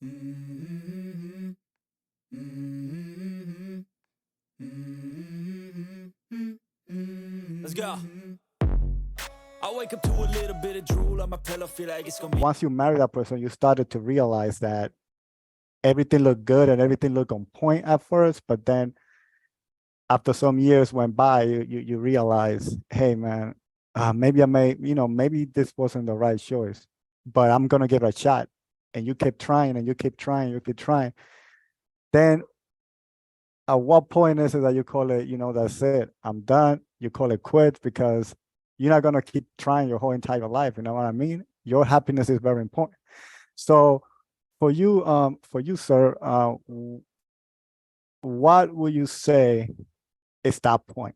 Mhm, mhm, mhm, mhm. Let's go. I wake up to a little bit of drool on my pillow, feel like it's gonna be. Once you marry that person, you started to realize that everything looked good and everything looked on point at first, but then after some years went by, you realize, hey man, maybe I made, maybe this wasn't the right choice, but I'm gonna give it a shot. And you keep trying and you keep trying, you keep trying. Then at what point is it that you call it, that's it, I'm done? You call it quits because you're not gonna keep trying your whole entire life. You know what I mean? Your happiness is very important. So for you, sir, what would you say is that point?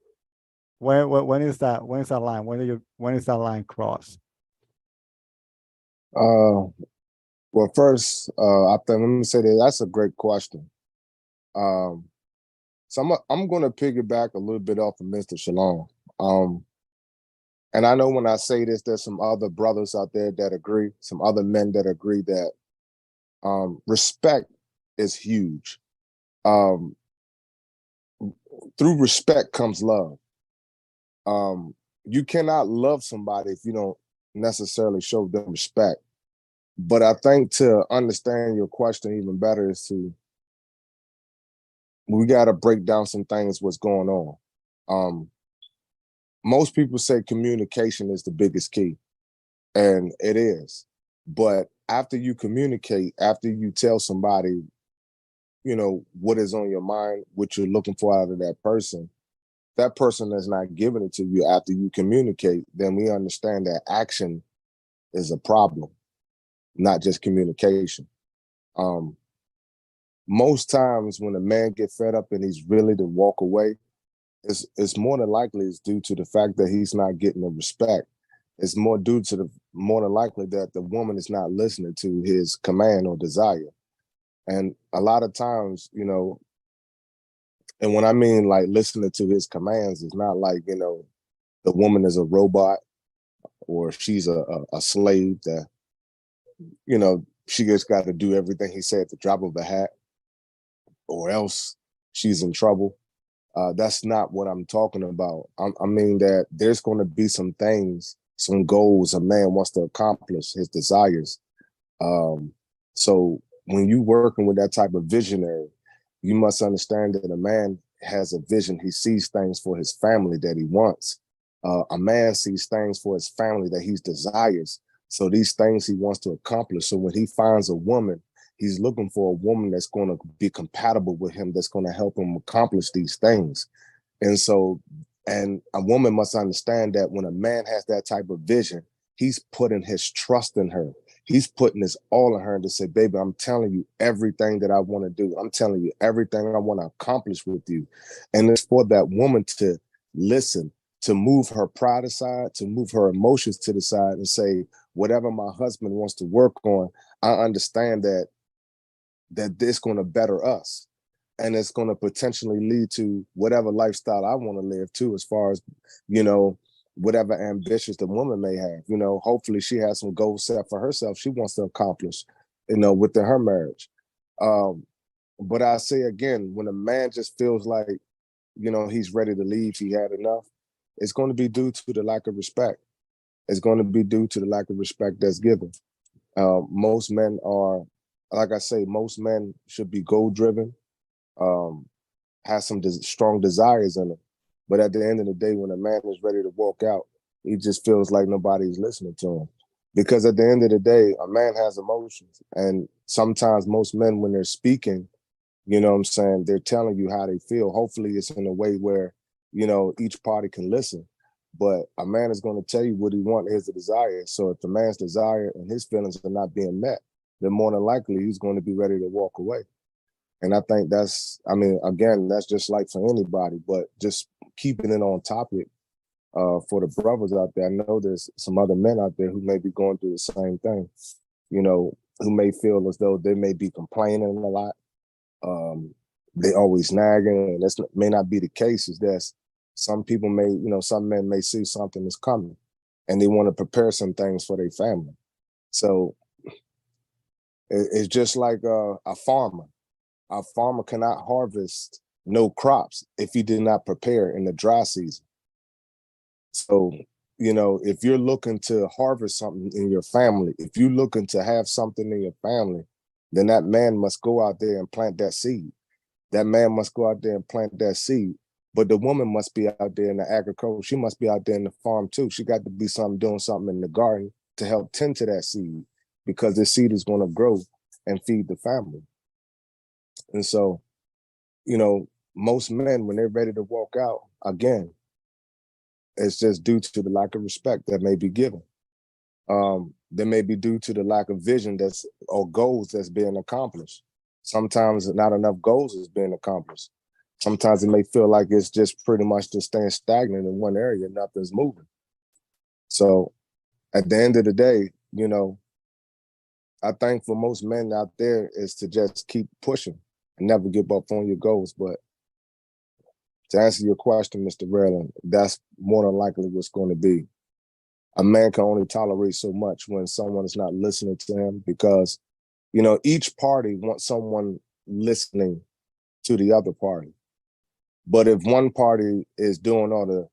When is that line? When is that line crossed? Uh, well, first, I think let me say that that's a great question. Um, so I'm going to piggyback a little bit off of Mr. Shalom. Um, and I know when I say this, there's some other brothers out there that agree, some other men that agree that respect is huge. Um, through respect comes love. You cannot love somebody if you don't necessarily show them respect. But I think to understand your question even better is to we got to break down some things what's going on. Um, most people say communication is the biggest key, and it is. But after you communicate, after you tell somebody, what is on your mind, what you're looking for out of that person is not giving it to you after you communicate, then we understand that action is a problem, not just communication. Um, most times when a man gets fed up and he's really to walk away, it's more than likely it's due to the fact that he's not getting the respect. It's more than likely that the woman is not listening to his command or desire. And a lot of times, and when I mean like listening to his commands, it's not like, the woman is a robot or she's a slave that, she just got to do everything he said at the drop of a hat or else she's in trouble. That's not what I'm talking about. I mean that there's going to be some things, some goals a man wants to accomplish, his desires. Um, so when you working with that type of visionary, you must understand that a man has a vision. He sees things for his family that he wants. A man sees things for his family that he desires. So these things he wants to accomplish. So when he finds a woman, he's looking for a woman that's going to be compatible with him, that's going to help him accomplish these things. And so, and a woman must understand that when a man has that type of vision, he's putting his trust in her. He's putting his all in her to say, baby, I'm telling you everything that I want to do. I'm telling you everything I want to accomplish with you. And it's for that woman to listen, to move her pride aside, to move her emotions to the side and say, whatever my husband wants to work on, I understand that this going to better us, and it's going to potentially lead to whatever lifestyle I want to live too, as far as whatever ambitions the woman may have. Hopefully she has some goals set for herself she wants to accomplish, within her marriage. um but I say again, when a man just feels like he's ready to leave, he had enough, it's going to be due to the lack of respect. It's going to be due to the lack of respect that's given. Most men are, like I say, most men should be goal driven, um, has some strong desires in them. But at the end of the day, when a man is ready to walk out, he just feels like nobody's listening to him. Because at the end of the day, a man has emotions. And sometimes most men, when they're speaking, what I'm saying, they're telling you how they feel. Hopefully it's in a way where, each party can listen. But a man is going to tell you what he wants, his desire. So if the man's desire and his feelings are not being met, then more than likely he's going to be ready to walk away. And I think I mean, again, that's just like for anybody, but just keeping it on topic for the brothers out there. I know there's some other men out there who may be going through the same thing, who may feel as though they may be complaining a lot. Um, they always nagging, and this may not be the case. Is that some people may, some men may see something is coming and they want to prepare some things for their family. So It's just like a farmer. A farmer cannot harvest no crops if he did not prepare in the dry season. So, if you're looking to harvest something in your family, if you're looking to have something in your family, then that man must go out there and plant that seed. That man must go out there and plant that seed. But the woman must be out there in the agriculture. She must be out there in the farm too. She got to be doing something in the garden to help tend to that seed, because the seed is going to grow and feed the family. And so, most men, when they're ready to walk out, again, it's just due to the lack of respect that may be given. That may be due to the lack of vision or goals that's being accomplished. Sometimes not enough goals is being accomplished. Sometimes it may feel like it's just pretty much just staying stagnant in one area, nothing's moving. So at the end of the day, I think for most men out there is to just keep pushing and never give up on your goals. But to answer your question, Mr. Raylan, that's more than likely what's going to be. A man can only tolerate so much when someone is not listening to him, because, each party wants someone listening to the other party. But if one party is doing all the,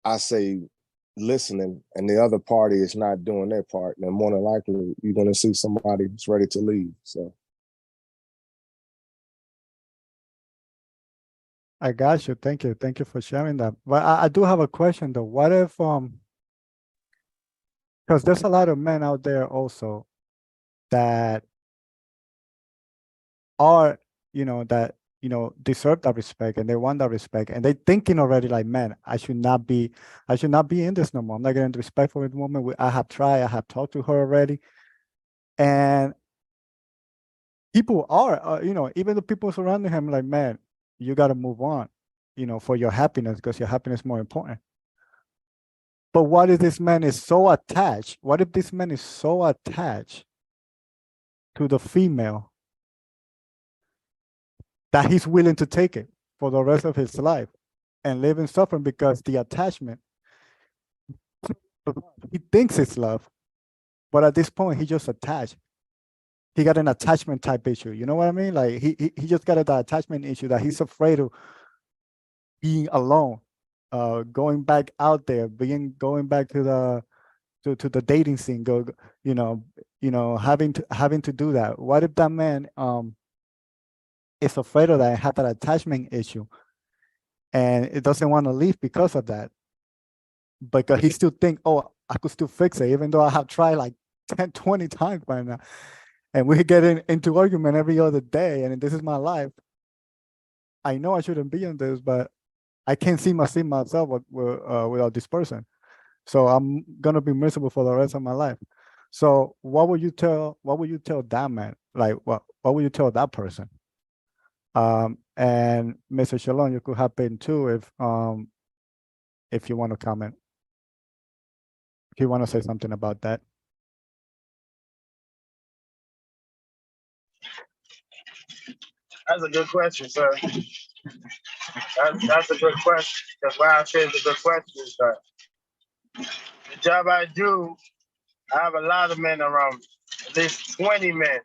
I say listening, and the other party is not doing their part, then more than likely you're going to see somebody who's ready to leave. So. I got you. Thank you. Thank you for sharing that. But I do have a question though. What if, because there's a lot of men out there also that are, deserve that respect and they want that respect, and they thinking already like, man, I should not be in this no more. I'm not getting the respect for the woman. I have tried, I have talked to her already. And people are, even the people surrounding him, like, man, you got to move on, for your happiness, because your happiness is more important. But what if this man is so attached? What if this man is so attached to the female that he's willing to take it for the rest of his life and live in suffering because the attachment, he thinks it's love, but at this point, he just attached. He got an attachment type issue. You know what I mean? Like he just got an attachment issue that he's afraid of being alone, going back out there, going back to the dating scene, having to do that. What if that man is afraid of that, have that attachment issue, and it doesn't want to leave because of that, because he still think, oh, I could still fix it, even though I have tried like 10, 20 times by now, and we get into argument every other day, and this is my life. I know I shouldn't be in this, but I can't see myself without this person. So I'm gonna be miserable for the rest of my life. So what would you tell that man? Like what would you tell that person? And Mr. Shalom, you could hop in too if you want to comment. If you want to say something about that. That's a good question, sir. That's a good question. Because why I say it's a good question is that the job I do, I have a lot of men around me, at least 20 men.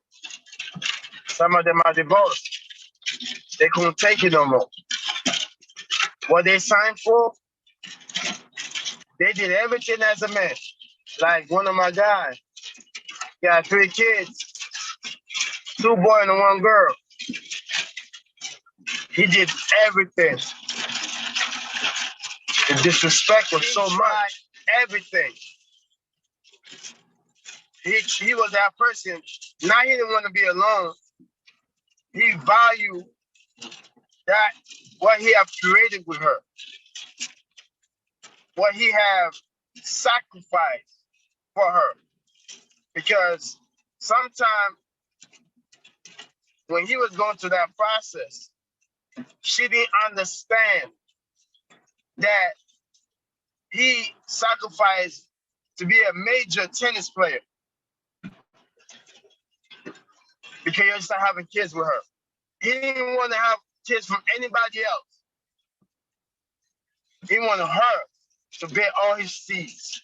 Some of them are divorced. They couldn't take it no more. What they signed for, they did everything as a man. Like one of my guys, he got 3 kids, 2 boys and 1 girl. He did everything. The disrespect was so much. Everything. He was that person. Now he didn't want to be alone. He valued that what he have created with her, what he have sacrificed for her. Because sometimes when he was going through that process, she didn't understand that he sacrificed to be a major tennis player because he started having kids with her. He didn't want to have kids from anybody else. He wanted her to bear all his seeds.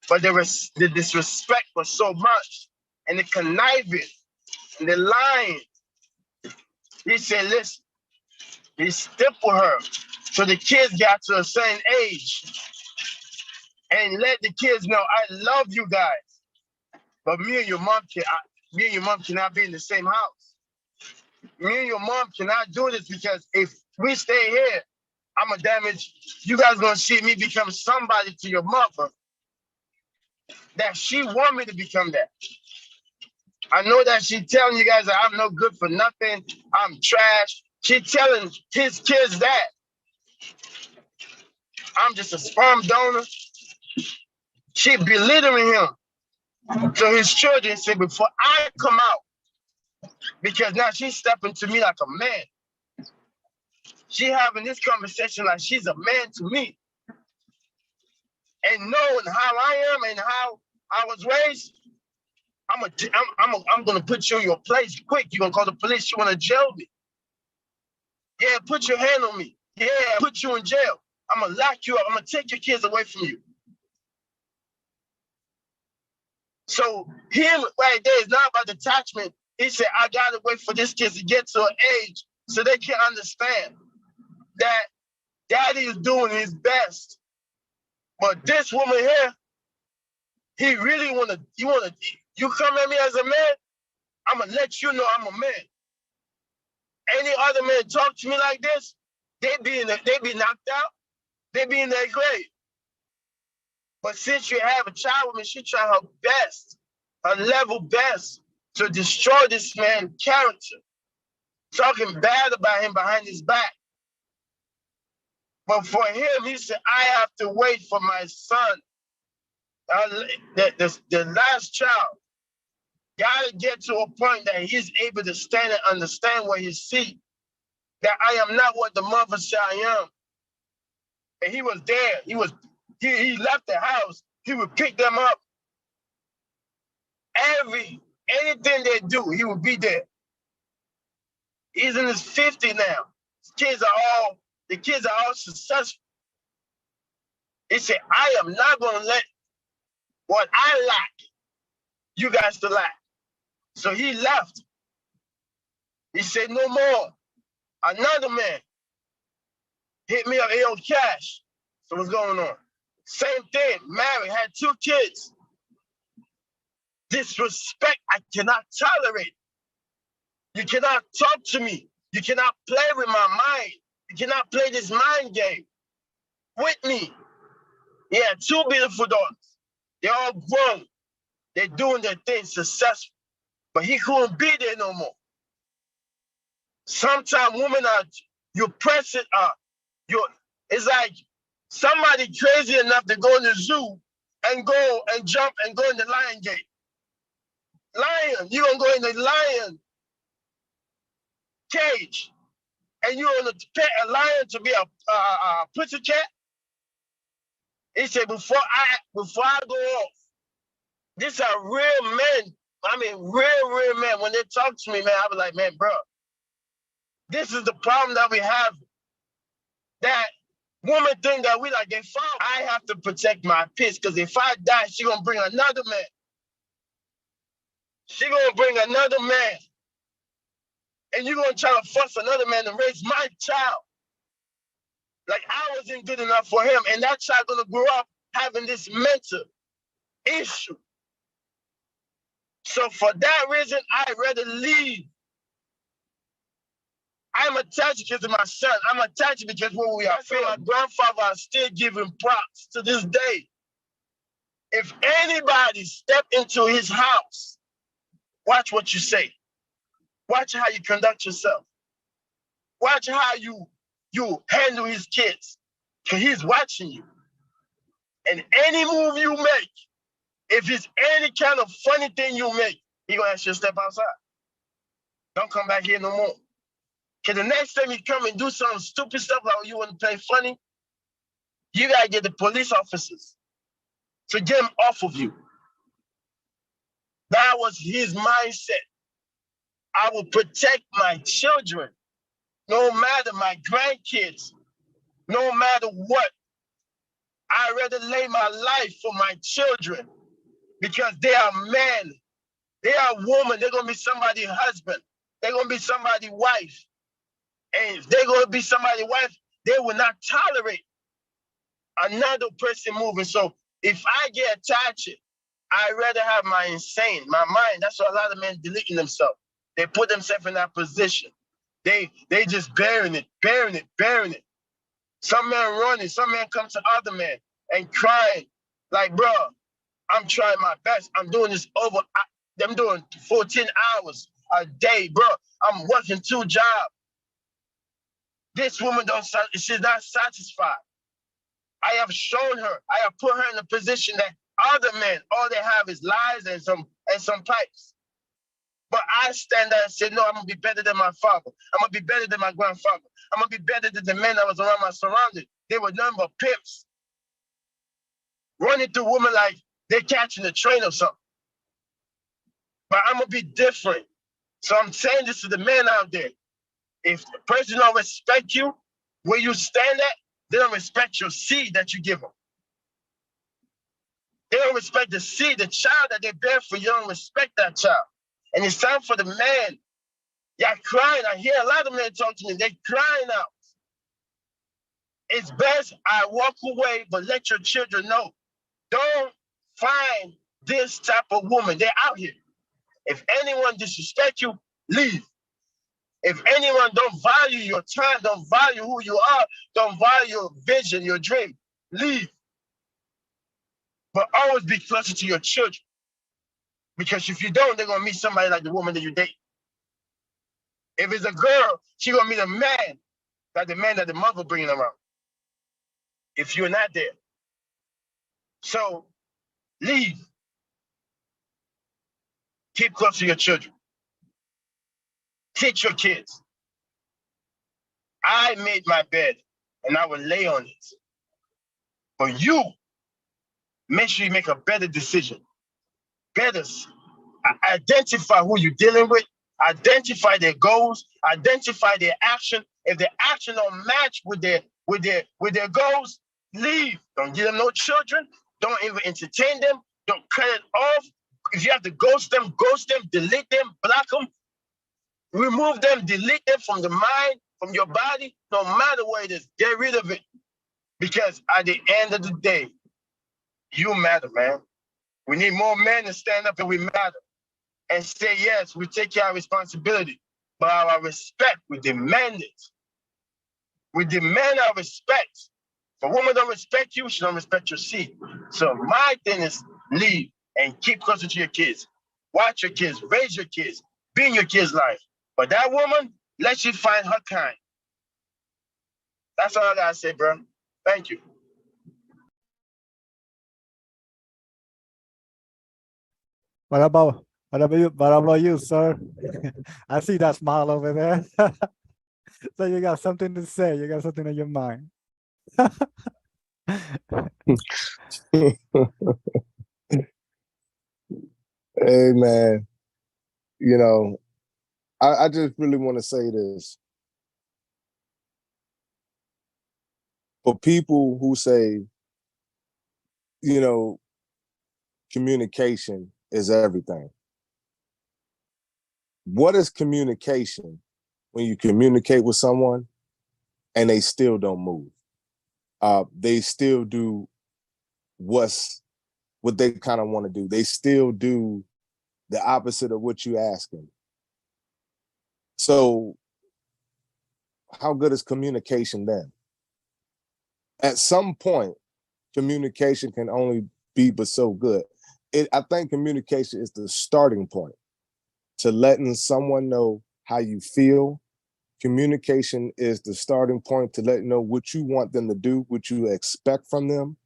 But the disrespect was so much, and the conniving, and the lying. He said, listen, he stippled her. So the kids got to a certain age. And let the kids know, I love you guys. But me and your mom cannot be in the same house. Me and your mom cannot do this because if we stay here, I'm gonna damage. You guys gonna see me become somebody to your mother that she want me to become that. I know that she telling you guys that I'm no good for nothing. I'm trash. She telling his kids that I'm just a sperm donor. She belittling him. So his children said, before I come out, because now she's stepping to me like a man. She having this conversation like she's a man to me. And knowing how I am and how I was raised, I'm gonna put you in your place quick. You're gonna call the police, you wanna jail me. Yeah, put your hand on me. Yeah, put you in jail. I'm gonna lock you up. I'm gonna take your kids away from you. So him right there is not about detachment. He said, I gotta wait for this kid to get to an age so they can understand that daddy is doing his best. But this woman here, he really you come at me as a man, I'm gonna let you know I'm a man. Any other man talk to me like this, they be knocked out, they be in their grave. But since you have a child with me, she try her best, her level best, to destroy this man's character, talking bad about him behind his back. But for him, he said, I have to wait for my son, the last child. Gotta get to a point that he's able to stand and understand where he see that I am not what the mother said I am. And he was there. He left the house. He would pick them up. Anything they do, he would be there. He's in his 50s now. The kids are all successful. He said, I am not gonna let what I lack, you guys to lack. So he left. He said, no more. Another man hit me up, AO Cash. So what's going on? Same thing, married, had 2 kids. Disrespect, I cannot tolerate. You cannot talk to me. You cannot play with my mind. You cannot play this mind game with me. He had 2 beautiful daughters. They're all grown. They're doing their thing successful. But he couldn't be there no more. Sometimes women you press it up. It's like somebody crazy enough to go in the zoo and go and jump and go in the lion gate. Lion, you're gonna go in the lion cage and you're gonna pet a lion to be a pussy cat? He said, before I go off, these are real men. I mean, real men. When they talk to me, man, I be like, man, bro, this is the problem that we have. That woman think that we like, they found. I have to protect my peace, because if I die, she gonna bring another man. She gonna bring another man. And you're gonna try to fuss another man to raise my child. Like I wasn't good enough for him. And that child gonna grow up having this mental issue. So for that reason, I'd rather leave. I'm attached because of my son. I'm attached because where we are from. My grandfather is still giving props to this day. If anybody step into his house, watch what you say. Watch how you conduct yourself. Watch how you handle his kids, because he's watching you. And any move you make, if it's any kind of funny thing you make, he's gonna ask you to step outside. Don't come back here no more. Because the next time you come and do some stupid stuff like you want to play funny, you gotta get the police officers to get him off of you. That was his mindset. I will protect my children, no matter my grandkids, no matter what. I'd rather lay my life for my children because they are men. They are women. They're going to be somebody's husband. They're going to be somebody's wife. And if they're going to be somebody's wife, they will not tolerate another person moving. So if I get attached, I'd rather have my mind. That's why a lot of men deleting themselves. They put themselves in that position. They just bearing it. Some men running, some men come to other men and crying, like, bro, I'm trying my best. I'm doing this I'm doing 14 hours a day, bro. I'm working 2 jobs. This woman she's not satisfied. I have shown her, I have put her in a position that other men, all they have is lies and some pipes. But I stand there and say, no, I'm gonna be better than my father. I'm gonna be better than my grandfather. I'm gonna be better than the men that was around my surroundings. They were nothing but pimps. Running through women like they're catching a train or something. But I'm gonna be different. So I'm saying this to the men out there. If the person don't respect you, where you stand at, they don't respect your seed that you give them. They don't respect the seed, the child that they bear for you. Don't respect that child. And it's time for the man. Y'all crying. I hear a lot of men talk to me. They're crying out. It's best I walk away, but let your children know. Don't find this type of woman. They're out here. If anyone disrespect you, leave. If anyone don't value your time, don't value who you are, don't value your vision, your dream, leave. But always be closer to your children. Because if you don't, they're going to meet somebody like the woman that you date. If it's a girl, she's going to meet a man, like the man that the mother bringing around. If you're not there. So, leave. Keep close to your children. Teach your kids. I made my bed, and I will lay on it. But you, make sure you make a better decision. Better identify who you're dealing with, identify their goals, identify their action. If their action don't match with their goals, leave. Don't give them no children. Don't even entertain them. Don't cut it off. If you have to ghost them, delete them, block them, remove them, delete them from the mind, from your body, no matter what it is, get rid of it. Because at the end of the day, you matter, man. We need more men to stand up and we matter. And say, yes, we take care of responsibility. But our respect, we demand it. We demand our respect. If a woman don't respect you, she don't respect your seed. So my thing is leave and keep closer to your kids. Watch your kids, raise your kids, be in your kids' life. But that woman, let you find her kind. That's all I gotta say, bro. Thank you. What about you, sir? I see that smile over there. So you got something to say. You got something on your mind. Hey man, you know, I just really want to say this. For people who say, you know, communication is everything. What is communication when you communicate with someone and they still don't move? They still do what they kind of want to do. They still do the opposite of what you ask them. So how good is communication then? At some point, communication can only be but so good. I think communication is the starting point to letting someone know how you feel. Communication is the starting point to let you know what you want them to do, what you expect from them.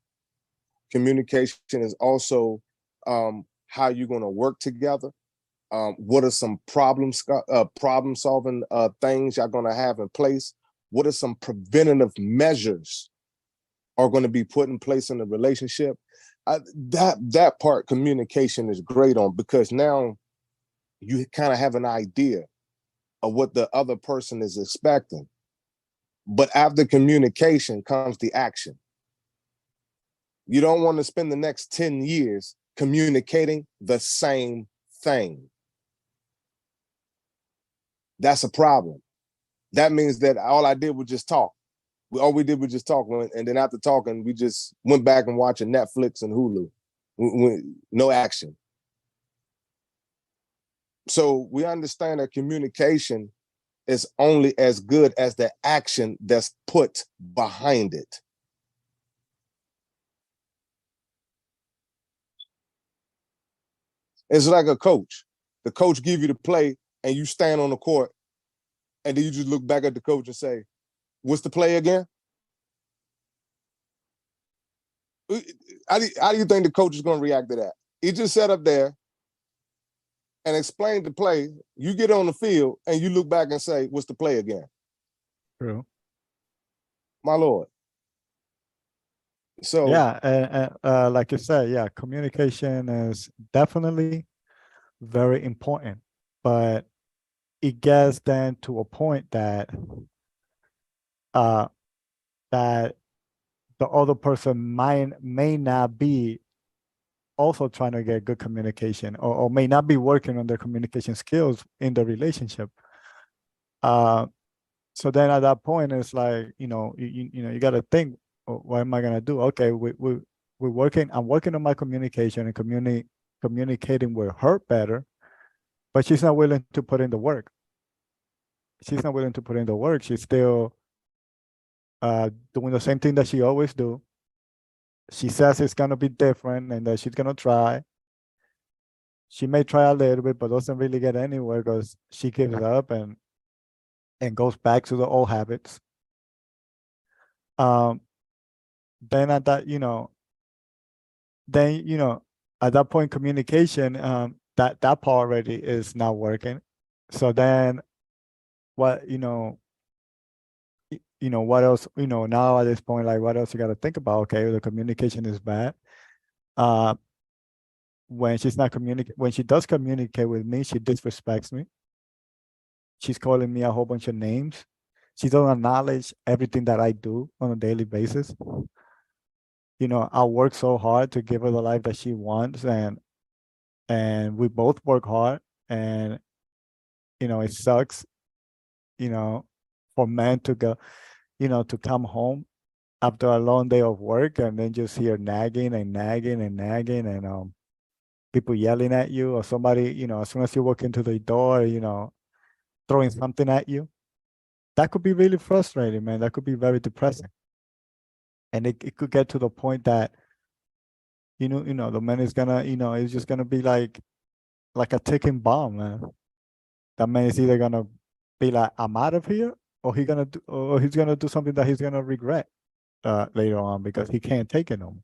Communication is also how you're going to work together. What are some problem solving things you're going to have in place? What are some preventative measures are going to be put in place in the relationship? That part communication is great on, because now you kind of have an idea of what the other person is expecting. But after communication comes the action. You don't want to spend the next 10 years communicating the same thing. That's a problem. That means that all I did was just talk. All we did was just talk. And then after talking, we just went back and watching Netflix and Hulu. No action. So we understand that communication is only as good as the action that's put behind it. It's like a coach. The coach give you the play and you stand on the court and then you just look back at the coach and say, what's the play again? How do you think the coach is going to react to that? He just sat up there and explained the play. You get on the field and you look back and say, what's the play again? True. My Lord. So yeah, and like you said, yeah, communication is definitely very important, but it gets then to a point that that the other person may not be also trying to get good communication, or may not be working on their communication skills in the relationship. So then at that point, it's like, you got to think, what am I gonna do? Okay, we're working. I'm working on my communication and communicating with her better, but she's not willing to put in the work. She's not willing to put in the work. She's still doing the same thing that she always do. She says it's gonna be different and that she's gonna try. She may try a little bit, but doesn't really get anywhere because she gives up and goes back to the old habits. Then at that, at that point, communication, that part already is not working. So then what, what else, now at this point, like what else you got to think about? Okay, the communication is bad. When she's not when she does communicate with me, she disrespects me. She's calling me a whole bunch of names. She doesn't acknowledge everything that I do on a daily basis. I work so hard to give her the life that she wants, and we both work hard, and it sucks, for men to go, to come home after a long day of work and then just hear nagging and nagging and nagging and people yelling at you, or somebody, as soon as you walk into the door, throwing something at you. That could be really frustrating, man. That could be very depressing. And it could get to the point that, the man is gonna, it's just gonna be like a ticking bomb, man. That man is either gonna be like, I'm out of here, or he's gonna do something that he's gonna regret later on because he can't take it no more.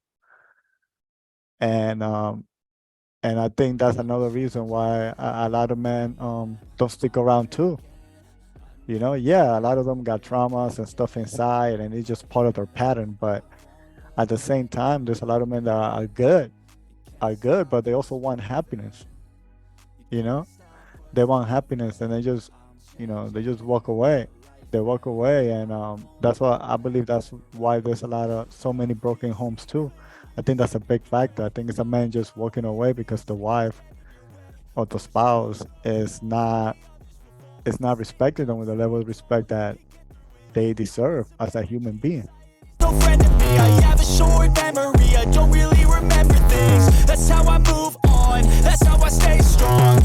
And I think that's another reason why a lot of men don't stick around too. Yeah, a lot of them got traumas and stuff inside, and it's just part of their pattern. But at the same time, there's a lot of men that are good, but they also want happiness. They want happiness, and they just walk away. They walk away, and that's why I believe that's why there's so many broken homes too. I think that's a big factor. I think it's a man just walking away because the wife or the spouse is not respecting them with the level of respect that they deserve as a human being. No friend of me, I have a short memory, I don't really remember things. That's how I move on, that's how I stay strong.